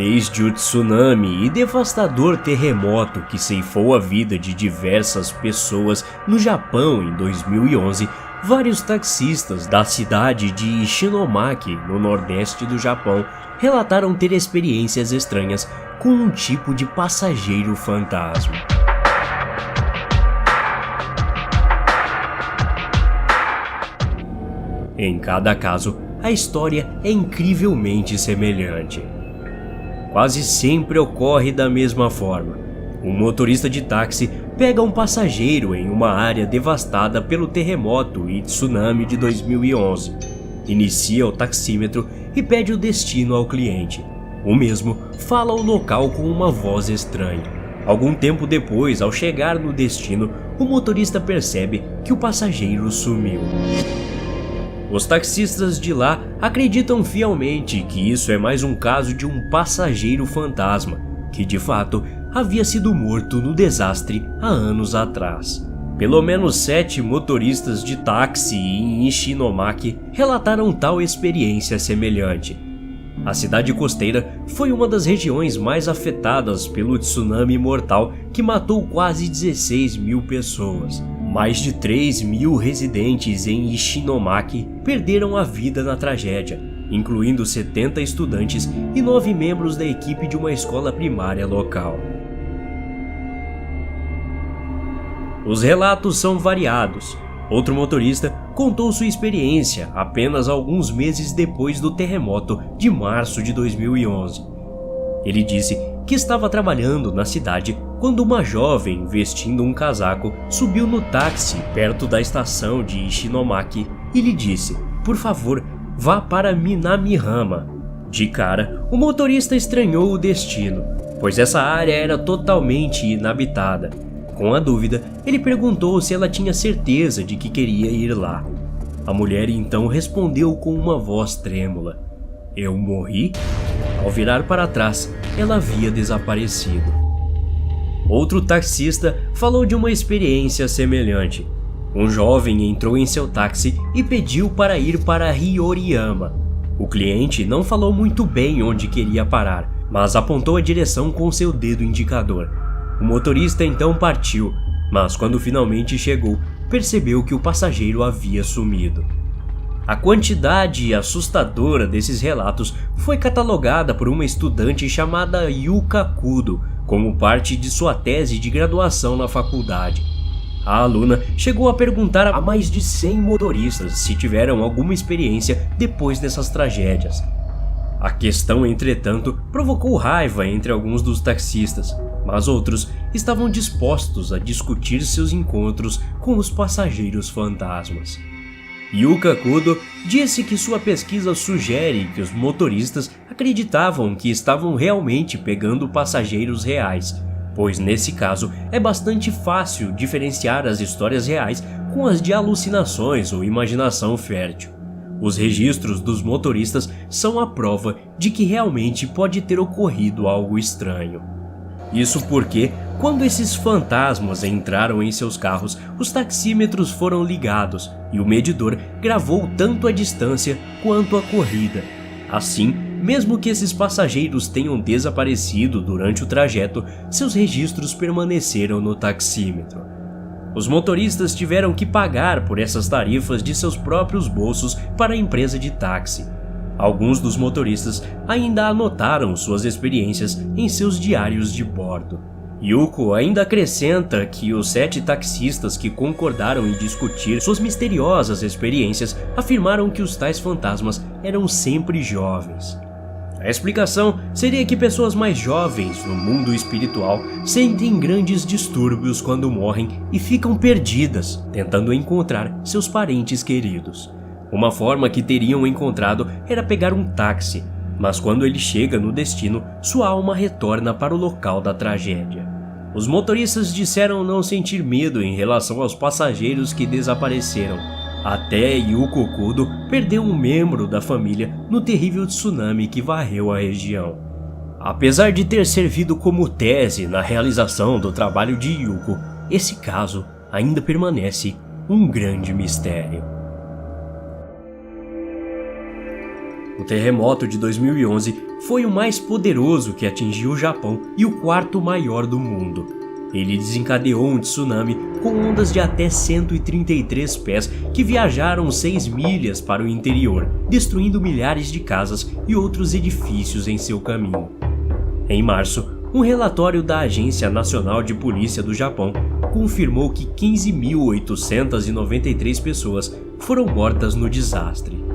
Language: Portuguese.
Desde o tsunami e devastador terremoto que ceifou a vida de diversas pessoas no Japão em 2011, vários taxistas da cidade de Ishinomaki, no nordeste do Japão, relataram ter experiências estranhas com um tipo de passageiro fantasma. Em cada caso, a história é incrivelmente semelhante. Quase sempre ocorre da mesma forma. Um motorista de táxi pega um passageiro em uma área devastada pelo terremoto e tsunami de 2011. Inicia o taxímetro e pede o destino ao cliente. O mesmo fala o local com uma voz estranha. Algum tempo depois, ao chegar no destino, o motorista percebe que o passageiro sumiu. Os taxistas de lá acreditam fielmente que isso é mais um caso de um passageiro fantasma, que de fato havia sido morto no desastre há anos atrás. Pelo menos 7 motoristas de táxi em Ishinomaki relataram tal experiência semelhante. A cidade costeira foi uma das regiões mais afetadas pelo tsunami mortal que matou quase 16 mil pessoas. Mais de 3 mil residentes em Ishinomaki perderam a vida na tragédia, incluindo 70 estudantes e 9 membros da equipe de uma escola primária local. Os relatos são variados. Outro motorista contou sua experiência apenas alguns meses depois do terremoto de março de 2011. Ele disse que estava trabalhando na cidade quando uma jovem vestindo um casaco subiu no táxi perto da estação de Ishinomaki e lhe disse: "Por favor, vá para Minamihama." De cara, o motorista estranhou o destino, pois essa área era totalmente inabitada. Com a dúvida, ele perguntou se ela tinha certeza de que queria ir lá. A mulher então respondeu com uma voz trêmula: "Eu morri?" Ao virar para trás, ela havia desaparecido. Outro taxista falou de uma experiência semelhante. Um jovem entrou em seu táxi e pediu para ir para Hyoriyama. O cliente não falou muito bem onde queria parar, mas apontou a direção com seu dedo indicador. O motorista então partiu, mas quando finalmente chegou, percebeu que o passageiro havia sumido. A quantidade assustadora desses relatos foi catalogada por uma estudante chamada Yuka Kudo como parte de sua tese de graduação na faculdade. A aluna chegou a perguntar a mais de 100 motoristas se tiveram alguma experiência depois dessas tragédias. A questão, entretanto, provocou raiva entre alguns dos taxistas, mas outros estavam dispostos a discutir seus encontros com os passageiros fantasmas. Yuka Kudo disse que sua pesquisa sugere que os motoristas acreditavam que estavam realmente pegando passageiros reais, pois nesse caso é bastante fácil diferenciar as histórias reais com as de alucinações ou imaginação fértil. Os registros dos motoristas são a prova de que realmente pode ter ocorrido algo estranho. Isso porque, quando esses fantasmas entraram em seus carros, os taxímetros foram ligados e o medidor gravou tanto a distância quanto a corrida. Assim, mesmo que esses passageiros tenham desaparecido durante o trajeto, seus registros permaneceram no taxímetro. Os motoristas tiveram que pagar por essas tarifas de seus próprios bolsos para a empresa de táxi. Alguns dos motoristas ainda anotaram suas experiências em seus diários de bordo. Yuko ainda acrescenta que os 7 taxistas que concordaram em discutir suas misteriosas experiências afirmaram que os tais fantasmas eram sempre jovens. A explicação seria que pessoas mais jovens no mundo espiritual sentem grandes distúrbios quando morrem e ficam perdidas, tentando encontrar seus parentes queridos. Uma forma que teriam encontrado era pegar um táxi, mas quando ele chega no destino, sua alma retorna para o local da tragédia. Os motoristas disseram não sentir medo em relação aos passageiros que desapareceram. Até Yuko Kudo perdeu um membro da família no terrível tsunami que varreu a região. Apesar de ter servido como tese na realização do trabalho de Yuko, esse caso ainda permanece um grande mistério. O terremoto de 2011 foi o mais poderoso que atingiu o Japão e o quarto maior do mundo. Ele desencadeou um tsunami com ondas de até 133 pés que viajaram 6 milhas para o interior, destruindo milhares de casas e outros edifícios em seu caminho. Em março, um relatório da Agência Nacional de Polícia do Japão confirmou que 15.893 pessoas foram mortas no desastre.